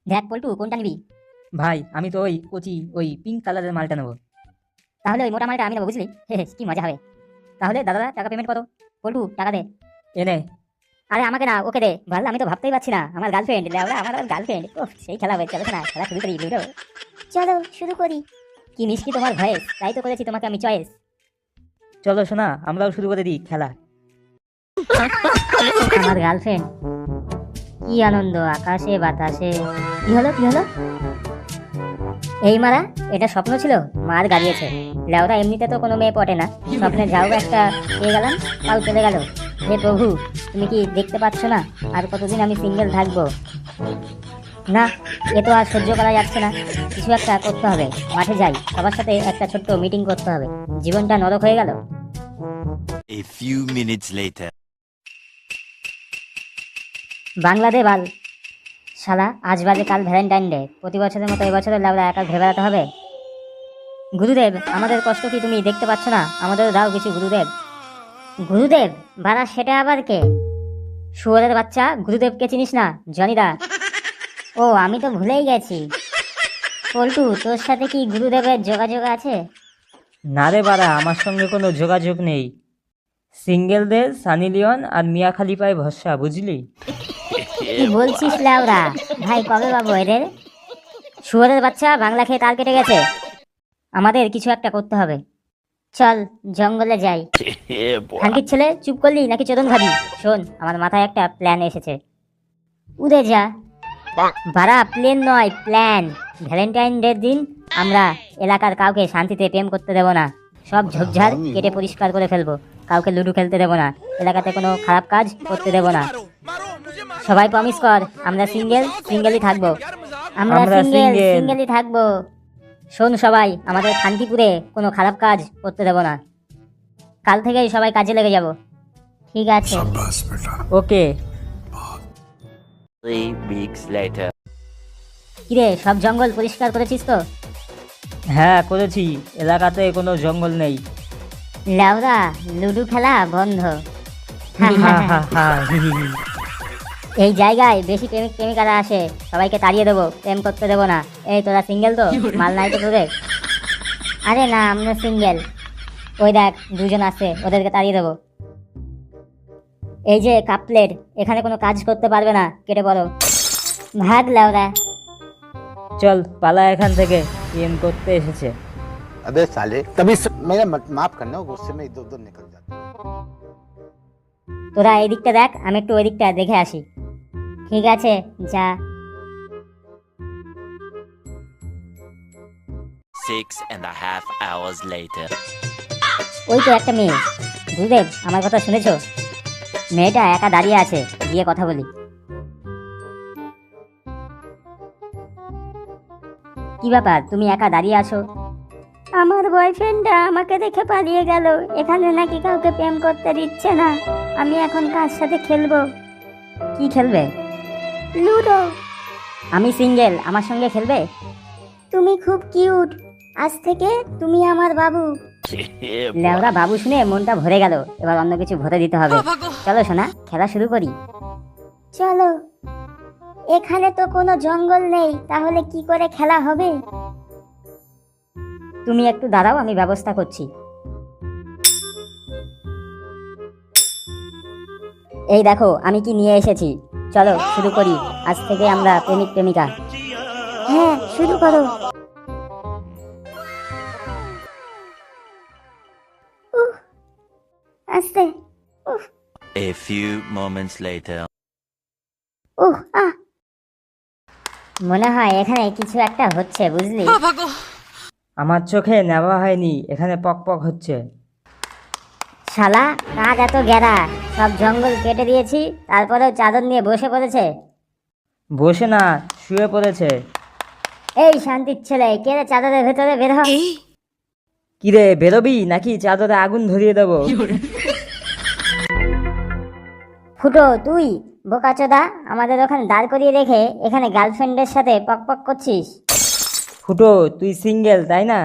দেখ পল্টু, কোনটা নিবি? ভাই আমি তো ওই কচি ওই পিঙ্ক কালারের মালটা নেবো। তাহলে ওই মোটা মালটা আমি নেবো, বুঝলি? হে হে, কি মজা হবে। তাহলে দাদা, টাকা পেমেন্ট কত? পল্টু, টাকা দে। এনে আরে আমাকে না, ওকে দে। ভালো, আমি তো ভাবতেই পারছি না। আমার গার্লফ্রেন্ড, লেওড়া, আমার গার্লফ্রেন্ড। ও সেই খেলা হবে, চলো না, খেলা শুরু করি লুডো। চলো শুরু করি। কি মিষ্টি তোমার ভয়েস, তাই তো করেছি তোমাকে আমি চয়েস। চলো শোনা, আমরাও শুরু করে দিই খেলা। আমার গার্লফ্রেন্ড, কি আনন্দ আকাশে বাতাসে। কি হলো কি হলো? এই মারা, এটা স্বপ্ন ছিল? মার গাড়িয়েছে। লেওরা, এমনিতে তো কোনো মেয়ে পটে না, স্বপ্নে যাও একটা পেয়ে গেলাম, তাও চলে গেল। হে প্রভু, তুমি কি দেখতে পাচ্ছ না আর কতদিন আমি সিঙ্গেল থাকবো? না, এ তো আর সহ্য করা যাচ্ছে না। কিছু একটা করতে হবে। মাঠে যাই, সবার সাথে একটা ছোট্ট মিটিং করতে হবে। জীবনটা নরক হয়ে গেল। A few minutes later. Bangladesh বাল। শালা, আজ বাজে কাল ভ্যালেন্টাইন ডে। প্রতি বছরের মতো এবছরের লেবরা একা ঘুরে বেড়াতে হবে। গুরুদেব, আমাদের কষ্ট কি তুমি দেখতে পাচ্ছ না? আমাদের দাও কিছু গুরুদেব। গুরুদেব বাড়া, সেটা আবার কে? শুয়োরের বাচ্চা, গুরুদেবকে চিনিস না? জনিদা। ও, আমি তো ভুলেই গেছি। পল্টু, তোর সাথে কি গুরুদেবের যোগাযোগ আছে? না রে বাড়া, আমার সঙ্গে কোনো যোগাযোগ নেই। সিঙ্গেলদের সানি লিওন আর মিয়া খালিফায় ভরসা, বুঝলি? কি বলছিস লেওরা? ভাই, কবে পাবো এদের? শুয়োরের বাচ্চা, বাংলা খেয়ে তাল কেটে গেছে। আমাদের কিছু একটা করতে হবে। চল জঙ্গলে যাই। Yeah, boy. খানকির ছেলে, চুপ করলি নাকি চোদন খাবি? শোন, আমার মাথায় একটা প্ল্যান এসেছে। উড়ে যা। বাড়া, প্লেন নয়, প্ল্যান। ভ্যালেন্টাইন ডের দিন আমরা এলাকার কাউকে শান্তিতে প্রেম করতে দেব না। সব ঝোপঝাড় কেটে পরিষ্কার করে ফেলবো। কাউকে লুডো খেলতে দেব না। এলাকাতে কোনো খারাপ কাজ করতে দেব না। সবাই প্রমিস কর, আমরা সিঙ্গেলই থাকবো। আমরা আমরা single। সিঙ্গেলই থাকবো। শোন সবাই, আমাদের খানকিপুরে কোনো খারাপ কাজ করতে দেব না। কাল থেকেই সবাই কাজে লেগে যাব। ঠিক আছে। ওকে। 3 weeks later. কিরে, সব জঙ্গল পরিষ্কার করেছিস তো? হ্যাঁ করেছি, এলাকাতে কোনো জঙ্গল নেই। লাউরা, লুডো খেলা বন্ধ। হা হা হা হি হি হি। এই জায়গায় বেশি প্রেমিক প্রেমিকারা আসে, সবাইকে তাড়িয়ে দেবো, প্রেম করতে দেবো না। এই তোরা সিঙ্গেল তো? মাল নাই তো তোদের? আরে না, আমরা সিঙ্গেল। ওই দেখ, দুজন আছে, ওদেরকে তাড়িয়ে দেবো। এই যে কাপলেট, এখানে কোনো কাজ করতে পারবে না, কেটে পড়ো। ভাগ লাউরা। চল পালা এখান থেকে, প্রেম করতে এসেছে। अबे साले तभी मेरा माफ करना, गुस्से में इधर उधर निकल जाता। তোরা এই দিকটা দেখ, আমি একটু ওই দিকটা দেখে আসি। ঠিক আছে, যা। 6.5 hours later. ওই তো একটা মেয়ে। গুরুদেব, আমার কথা শুনেছো? মেয়েটা একা দাঁড়িয়ে আছে, গিয়ে কথা বলি। কি ব্যাপার, তুমি একা দাঁড়িয়ে আছো? আমার বয়ফ্রেন্ডটা আমাকে দেখে পালিয়ে গেল। এখানে নাকি কাউকে প্রেম করতে দিচ্ছে না। আমি এখন কার সাথে খেলবো? কি খেলবে? লুডো। আমি সিঙ্গেল, আমার সঙ্গে খেলবে? তুমি খুব কিউট। আজ থেকে তুমি আমার বাবু। Yeah, boy. লেওরা, বাবু শুনে মনটা ভরে গেল। এবার অন্য কিছু ভরে দিতে হবে। চলো সোনা, খেলা শুরু করি। চলো। এখানে তো কোনো জঙ্গল নেই, তাহলে কি করে খেলা হবে? তুমি একটু দাঁড়াও, আমি ব্যবস্থা করছি। এই দেখো আমি কি নিয়ে এসেছি। চলো শুরু করি। আজ থেকে আমরা প্রেমিক প্রেমিকা। হ্যাঁ, শুরু করো। আস্তে। A few moments later. আহ, মনে হয় এখানে কিছু একটা হচ্ছে, বুঝলি? আমার চোখে নেওয়া হয়নি, এখানে পক পক হচ্ছে। শালা, কাজ এত গেরা, সব জঙ্গল কেটে দিয়েছি, তারপরেও চাদর নিয়ে বসে পড়েছে। বসে না, শুয়ে পড়েছে। এই শান্তির ছেলে, কে রে চাদরের ভেতরে বের হ। কিরে, বেরোবি নাকি চাদরে আগুন ধরিয়ে দেবো? ফুটো, তুই বোকাচোদা, আমাদের ওখানে দাঁড় করিয়ে রেখে এখানে গার্লফ্রেন্ডের সাথে পক পক করছিস। ফুটো, তুই সিঙ্গেল তাই না?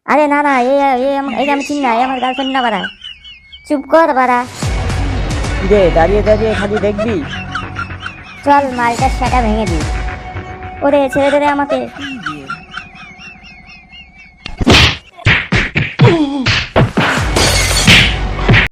আরে না না, এই আমি চিনি না, এই আমার গার্লফ্রেন্ড না বাড়া। চুপ কর বাড়া। কিরে, দাঁড়িয়ে দাঁড়িয়ে খালি দেখবি? চল মালটার সেটা ভেঙে দিই। ওরে ছেড়ে দে রে আমাকে।